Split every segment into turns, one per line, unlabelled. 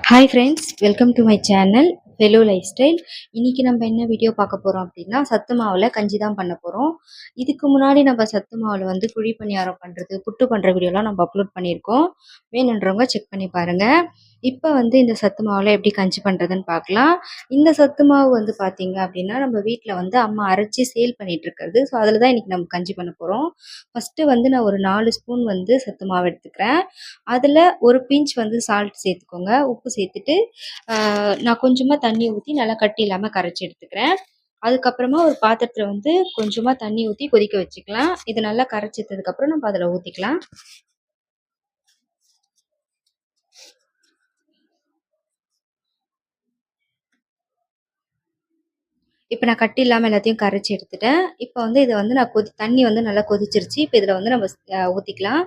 Hi friends, welcome to my channel Velo life style. இன்றைக்கி நம்ம என்ன வீடியோ பார்க்க போகிறோம் அப்படின்னா, சத்து மாவில் கஞ்சி தான் பண்ண போகிறோம். இதுக்கு முன்னாடி நம்ம சத்து மாவில் வந்து குழி பணியாரம் பண்ணுறது, புட்டு பண்ணுற வீடியோலாம் நம்ம அப்லோட் பண்ணியிருக்கோம். வேணுன்றவங்க செக் பண்ணி பாருங்கள். இப்போ வந்து இந்த சத்து மாவில் எப்படி கஞ்சி பண்ணுறதுன்னு பார்க்கலாம். இந்த சத்து மாவு வந்து பார்த்திங்க அப்படின்னா, நம்ம வீட்டில் வந்து அம்மா அரைச்சி சேல் பண்ணிகிட்டு இருக்கிறது. ஸோ அதில் தான் இன்றைக்கி நம்ம கஞ்சி பண்ண போகிறோம். ஃபஸ்ட்டு வந்து நான் ஒரு 4 ஸ்பூன் வந்து சத்து மாவு எடுத்துக்கிறேன். அதில் ஒரு பிஞ்ச் வந்து சால்ட் சேர்த்துக்கோங்க. உப்பு சேர்த்துட்டு நான் கொஞ்சமாக தண்ணி ஊற்றி நல்லா கட்டி இல்லாமல் கரைச்சி எடுத்துக்கிறேன். அதுக்கப்புறமா ஒரு பாத்திரத்தில் வந்து கொஞ்சமாக தண்ணி ஊற்றி கொதிக்க வச்சுக்கலாம். இது நல்லா கரைச்சிட்டதுக்கப்புறம் நம்ம அதில் ஊற்றிக்கலாம். இப்போ நான் கட்டி இல்லாமல் எல்லாத்தையும் கரைச்சி எடுத்துட்டேன். இப்போ வந்து இதை வந்து நான் தண்ணி வந்து நல்லா கொதிச்சிருச்சு. இப்போ இதில் வந்து நம்ம ஊற்றிக்கலாம்.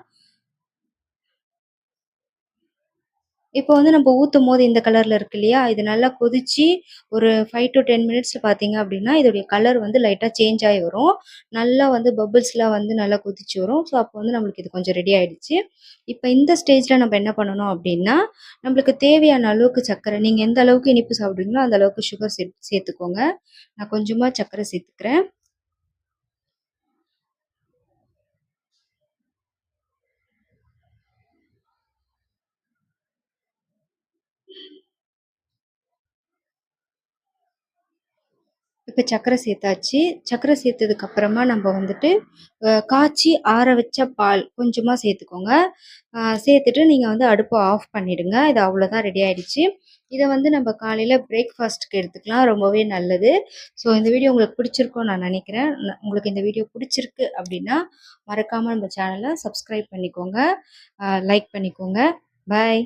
இப்போ வந்து நம்ம ஊற்றும்போது இந்த கலரில் இருக்கு இல்லையா, இது நல்லா கொதிச்சு ஒரு 5 to 10 மினிட்ஸில் பார்த்தீங்க அப்படின்னா இதோடைய கலர் வந்து லைட்டாக சேஞ்ச் ஆகி வரும். நல்லா வந்து பபிள்ஸ்லாம் வந்து நல்லா கொதிச்சு வரும். ஸோ அப்போ வந்து நம்மளுக்கு இது கொஞ்சம் ரெடி ஆகிடுச்சு. இப்போ இந்த ஸ்டேஜில் நம்ம என்ன பண்ணணும் அப்படின்னா, நம்மளுக்கு தேவையான அளவுக்கு சர்க்கரை, நீங்கள் எந்த அளவுக்கு இனிப்பு சாப்பிட்றீங்களோ அந்த அளவுக்கு சுகர் சேர்த்துக்கோங்க. நான் கொஞ்சமாக சர்க்கரை சேர்த்துக்கிறேன். இப்போ சர்க்கரை சேர்த்தாச்சு. சர்க்கரை சேர்த்ததுக்கப்புறமா நம்ம வந்துட்டு காய்ச்சி ஆற வச்ச பால் கொஞ்சமாக சேர்த்துக்கோங்க. சேர்த்துட்டு நீங்கள் வந்து அடுப்பை ஆஃப் பண்ணிவிடுங்க. இது அவ்வளோதான், ரெடி ஆகிடுச்சு. இதை வந்து நம்ம காலையில் பிரேக்ஃபாஸ்ட்டுக்கு எடுத்துக்கலாம், ரொம்பவே நல்லது. ஸோ இந்த வீடியோ உங்களுக்கு பிடிச்சிருக்கும்னு நான் நினைக்கிறேன். உங்களுக்கு இந்த வீடியோ பிடிச்சிருக்கு அப்படின்னா மறக்காமல் நம்ம சேனலை சப்ஸ்கிரைப் பண்ணிக்கோங்க, லைக் பண்ணிக்கோங்க. பாய்.